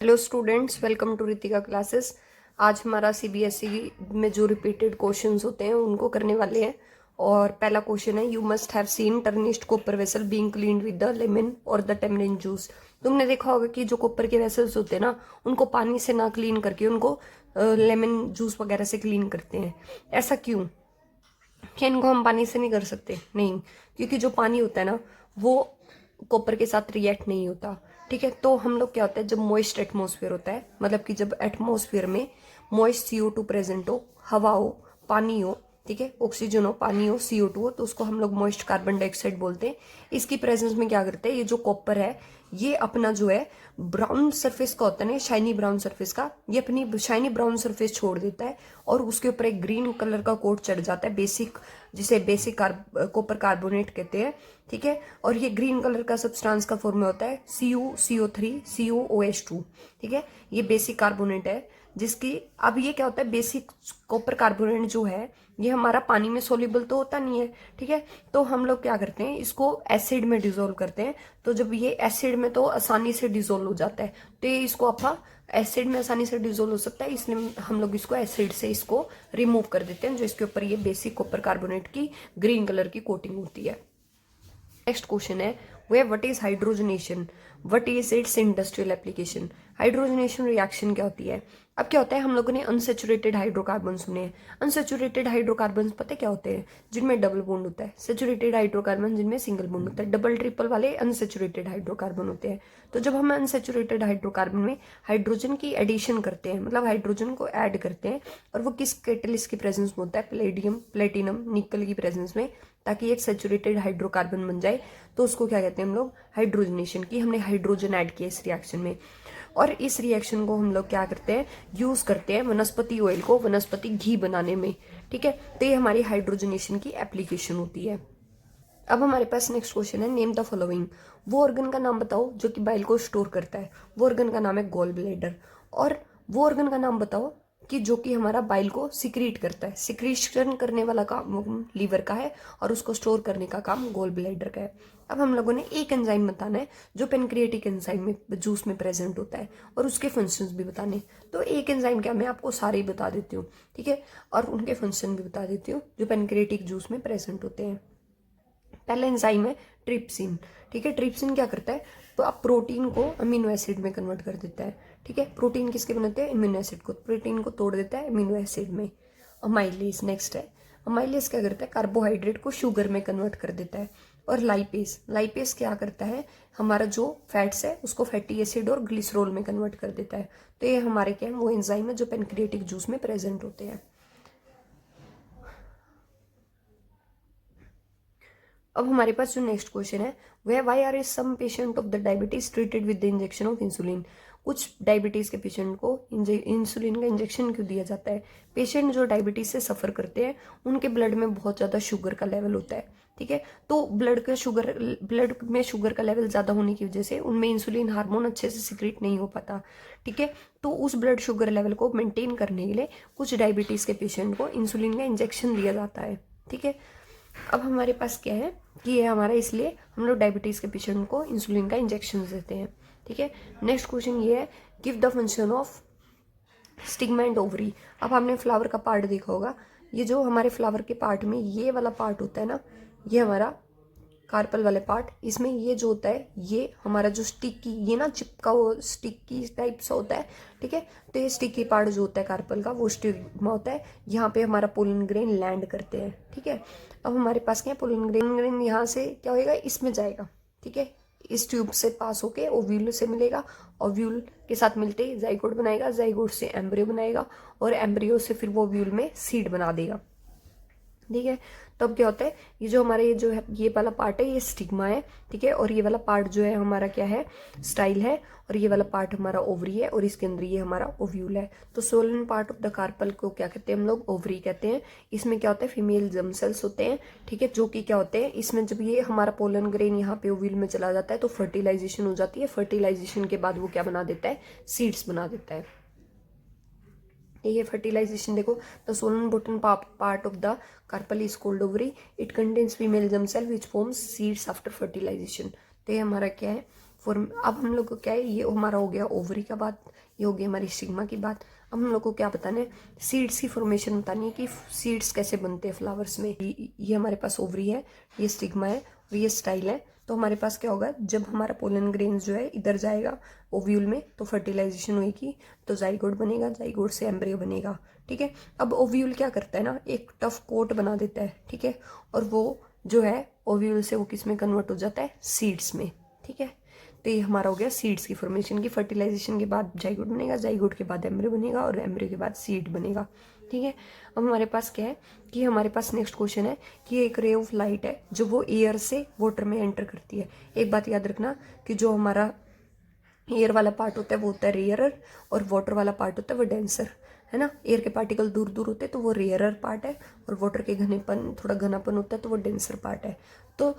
Hello students, welcome to Ritika classes. आज हमारा CBSE में जो रिपीटेड क्वेश्चंस होते हैं उनको करने वाले हैं। और पहला क्वेश्चन है, you must have seen tarnished copper vessel being cleaned with the lemon और द टेमरिंड जूस। तुमने देखा होगा कि जो कॉपर के वेसल्स होते हैं ना, उनको पानी से ना क्लीन करके उनको लेमन जूस वगैरह से क्लीन करते हैं। ऐसा क्यों? क्या इनको हम पानी से नहीं कर सकते? नहीं, क्योंकि जो पानी होता है ना, वो कॉपर के साथ रिएक्ट नहीं होता। ठीक है, तो हम लोग क्या होता है, जब मॉइस्ट एटमॉस्फेयर होता है, मतलब कि जब एटमॉस्फेयर में मॉइस्ट CO2 प्रेजेंट हो, हवा हो, पानी हो, ठीक है, ऑक्सीजन हो, पानी हो, CO2 हो, तो उसको हम लोग मॉइस्ट कार्बन डाइऑक्साइड बोलते हैं। इसकी प्रेजेंस में क्या करते हैं, ये जो कॉपर है ये अपना जो है ब्राउन सरफेस का होता है ना, शाइनी ब्राउन सरफेस का, ये अपनी शाइनी ब्राउन सरफेस छोड़ देता है और उसके ऊपर एक ग्रीन कलर का कोट चढ़ जाता है, बेसिक, जिसे बेसिक कॉपर कार्बोनेट कहते हैं। ठीक है, और ये ग्रीन कलर का सब्सटेंस का फॉर्म में होता है CuCO3 CuOH2। ठीक है, ये बेसिक कार्बोनेट है जिसकी, अब ये क्या होता है, बेसिक कॉपर कार्बोनेट जो है ये हमारा पानी में सोल्यूबल तो होता नहीं है। ठीक है, तो हम लोग क्या करते हैं, इसको एसिड में डिजोल्व करते हैं। तो जब ये एसिड में तो आसानी से डिजोल्व हो जाता है, तो ये इसको अपना एसिड में आसानी से डिजोल्व हो सकता है, इसलिए हम लोग इसको एसिड से इसको रिमूव कर देते हैं, जो इसके ऊपर ये बेसिक कॉपर कार्बोनेट की ग्रीन कलर की कोटिंग होती है। नेक्स्ट क्वेश्चन है, way what is hydrogenation, what is it's industrial application. Hydrogenation reaction क्या होती है? अब क्या होता है, हम लोगों ने अनसेचुरेटेड हाइड्रोकार्बन सुने हैं। अनसेचुरेटेड हाइड्रोकार्बन पता क्या होते हैं? जिनमें डबल बॉन्ड होता है। सेचुरेटेड हाइड्रोकार्बन जिनमें सिंगल बॉन्ड होता है। डबल ट्रिपल वाले अनसेचुरेटेड हाइड्रोकार्बन होते हैं। तो जब हम अनसेचुरेटेड हाइड्रोकार्बन में हाइड्रोजन की एडिशन करते हैं, मतलब हाइड्रोजन को ऐड करते हैं, और वो किस कैटलिस्ट की प्रेजेंस में होता है? प्लेडियम, प्लेटिनम, निकल की प्रेजेंस में, ताकि एक सेचुरेटेड हाइड्रोकार्बन बन जाए, तो उसको क्या कहते हैं हम लोग? हाइड्रोजनेशन। की हमने हाइड्रोजन ऐड किया इस रिएक्शन में। और इस रिएक्शन को हम लोग क्या करते हैं, यूज करते हैं वनस्पति ऑयल को वनस्पति घी बनाने में। ठीक है, तो ये हमारी हाइड्रोजनेशन की एप्लीकेशन होती है। अब हमारे पास नेक्स्ट क्वेश्चन है, नेम द फॉलोइंग। वो ऑर्गन का नाम बताओ जो कि बाइल को स्टोर करता है। वो ऑर्गन का नाम है गॉल ब्लैडर। और वो ऑर्गन का नाम बताओ कि जो कि हमारा बाइल को सिक्रीट करता है। सिक्रीशन करने वाला काम लीवर का है और उसको स्टोर करने का काम गॉल ब्लैडर का है। अब हम लोगों ने एक एंजाइम बताना है जो पेनक्रिएटिक एंजाइम में जूस में प्रेजेंट होता है, और उसके फंक्शंस भी बताने। तो एक एंजाइम क्या, मैं आपको सारे ही बता देती हूँ। ठीक है, और उनके फंक्शन भी बता देती हूँ जो पेनक्रिएटिक जूस में प्रेजेंट होते हैं। पहला एंजाइम है ट्रिप्सिन। ठीक है, ट्रिप्सिन क्या करता है, तो आप प्रोटीन को अमीनो एसिड में कन्वर्ट कर देता है। ठीक है, प्रोटीन किसके बनाते हैं? अमीनो एसिड को। प्रोटीन को तोड़ देता है अमीनो एसिड में। अमाइलेज नेक्स्ट है। अमाइलेज क्या करता है, कार्बोहाइड्रेट को शुगर में कन्वर्ट कर देता है। और लाइपेज, लाइपेज क्या करता है, हमारा जो फैट्स है उसको फैटी एसिड और ग्लिसरॉल में कन्वर्ट कर देता है। तो ये हमारे क्या है, वो एंजाइम है जो पेनक्रिएटिक जूस में प्रेजेंट होते हैं। अब हमारे पास जो नेक्स्ट क्वेश्चन है, वह why are is some patient of the diabetes treated with the injection of insulin. कुछ डायबिटीज के पेशेंट को इंसुलिन का इंजेक्शन क्यों दिया जाता है? पेशेंट जो डायबिटीज से सफर करते हैं उनके ब्लड में बहुत ज्यादा शुगर का लेवल होता है। ठीक है, तो ब्लड में शुगर का लेवल ज्यादा होने की वजह से उनमें इंसुलिन हार्मोन अच्छे से सिक्रीट नहीं हो पाता। ठीक है, तो उस ब्लड शुगर लेवल को मेंटेन करने के लिए कुछ डायबिटीज के पेशेंट को इंसुलिन का इंजेक्शन दिया जाता है। ठीक है, अब हमारे पास क्या है कि ये हमारा, इसलिए हम लोग डायबिटीज के पेशेंट को इंसुलिन का इंजेक्शन देते हैं। ठीक है, नेक्स्ट क्वेश्चन ये है, give the function of stigma and ovary. अब हमने फ्लावर का पार्ट देखा होगा, ये जो हमारे फ्लावर के पार्ट में ये वाला पार्ट होता है ना, ये हमारा कार्पल वाले पार्ट, इसमें ये जो होता है, ये हमारा जो स्टिकी, ये ना चिपका वो स्टिकी टाइप सा होता है। ठीक है, तो ये स्टिकी पार्ट जो होता है कार्पल का, वो स्टिग्मा होता है। यहाँ पे हमारा पोलन ग्रेन लैंड करते हैं। ठीक है, अब हमारे पास क्या है, पोलन ग्रेन यहाँ से क्या होएगा, इसमें जाएगा। ठीक है, इस ट्यूब से पास होके ओव्यूल से मिलेगा, ओव्यूल के साथ मिलते ही जाइगोट बनाएगा, जाइगोट से एम्ब्रियो बनाएगा, और एम्ब्रियो से फिर वो ओव्यूल में सीड बना देगा। ठीक है, तो अब क्या होता है, ये जो हमारा ये जो है, ये वाला पार्ट है, ये स्टिग्मा है। ठीक है, और ये वाला पार्ट जो है हमारा क्या है, स्टाइल है, और ये वाला पार्ट हमारा ओवरी है, और इसके अंदर ये हमारा ओव्यूल है। तो swollen part of the carpel को क्या कहते हैं हम लोग? ओवरी कहते हैं। इसमें क्या होता है, फीमेल जर्म सेल्स होते हैं। ठीक है, जो कि क्या होते हैं, इसमें जब ये हमारा पोलन ग्रेन यहाँ पे ओव्यूल में चला जाता है तो फर्टिलाइजेशन हो जाती है। फर्टिलाइजेशन के बाद वो क्या बना देता है, सीड्स बना देता है। ये फर्टिलाइजेशन देखो, the swollen bottom part of the carpel is called ovary, it contains female germ cell which forms seeds after fertilization. तो ये हमारा क्या है, अब हम लोग को क्या है, ये हमारा हो गया ओवरी का बात, ये हो गई हमारी सिग्मा की बात। अब हम लोग को क्या बताना है, सीड्स की फॉर्मेशन बतानी है कि सीड्स कैसे बनते हैं फ्लावर्स में। ये हमारे पास ओवरी है, ये स्टिग्मा है और ये स्टाइल है। तो हमारे पास क्या होगा, जब हमारा पोलन ग्रेन जो है इधर जाएगा ओव्यूल में तो फर्टिलाइजेशन होगी, तो जाइगोट बनेगा, जाइगोट से एम्ब्रियो बनेगा। ठीक है, अब ओव्यूल क्या करता है ना, एक टफ कोट बना देता है। ठीक है, और वो जो है ओव्यूल से वो किस में कन्वर्ट हो जाता है, सीड्स में। ठीक है, तो ये हमारा हो गया सीड्स की फॉर्मेशन की। फर्टिलाइजेशन के बाद जाइगोट बनेगा, जाइगोट के बाद एम्ब्रियो बनेगा और एम्ब्रियो के बाद सीड बनेगा। ठीक है, अब हमारे पास क्या है कि हमारे पास नेक्स्ट क्वेश्चन है कि एक रे ऑफ लाइट है जो वो एयर से वाटर में एंटर करती है। एक बात याद रखना कि जो हमारा एयर वाला पार्ट होता है वो होता है रेयरर और वाटर वाला पार्ट होता है वो डेंसर, है ना। एयर के पार्टिकल दूर दूर होते हैं तो वो रेयरर पार्ट है, और वाटर के घनेपन थोड़ा घनापन होता है तो वो डेंसर पार्ट है। तो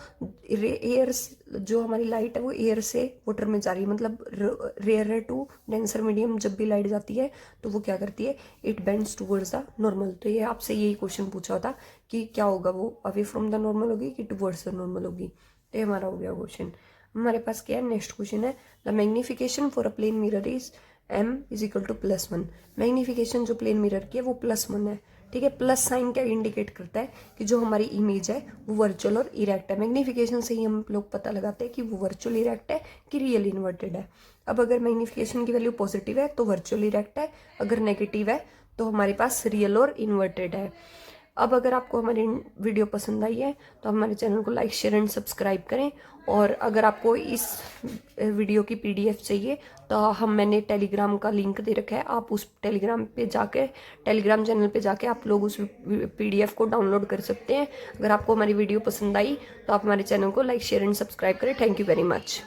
एयर जो हमारी लाइट है वो एयर से वाटर में जा रही है, मतलब रेयरर टू डेंसर मीडियम जब भी लाइट जाती है तो वो क्या करती है, it bends towards the normal. तो ये आपसे यही क्वेश्चन पूछा होता कि क्या होगा, वो अवे फ्रॉम द नॉर्मल होगी कि टूवर्ड्स द नॉर्मल होगी। तो ये हमारा हो गया क्वेश्चन। हमारे पास क्या है, नेक्स्ट क्वेश्चन है the magnification for a plane mirror is m is equal to +1। Magnification जो प्लेन मिरर की है वो +1 है। ठीक है, प्लस साइन क्या इंडिकेट करता है कि जो हमारी इमेज है वो वर्चुअल और इरेक्ट है। मैग्निफिकेशन से ही हम लोग पता लगाते हैं कि वो वर्चुअल इरेक्ट है कि रियल इन्वर्टेड है। अब अगर मैग्निफिकेशन की वैल्यू पॉजिटिव है तो वर्चुअल इरेक्ट है, अगर नेगेटिव है तो हमारे पास रियल और इन्वर्टेड है। अब अगर आपको हमारी वीडियो पसंद आई है तो हमारे चैनल को लाइक शेयर एंड सब्सक्राइब करें। और अगर आपको इस वीडियो की PDF चाहिए तो मैंने टेलीग्राम का लिंक दे रखा है, आप उस टेलीग्राम चैनल पे जाके आप लोग उस PDF को डाउनलोड कर सकते हैं। अगर आपको हमारी वीडियो पसंद आई तो आप हमारे चैनल को लाइक शेयर एंड सब्सक्राइब करें। Thank you very much.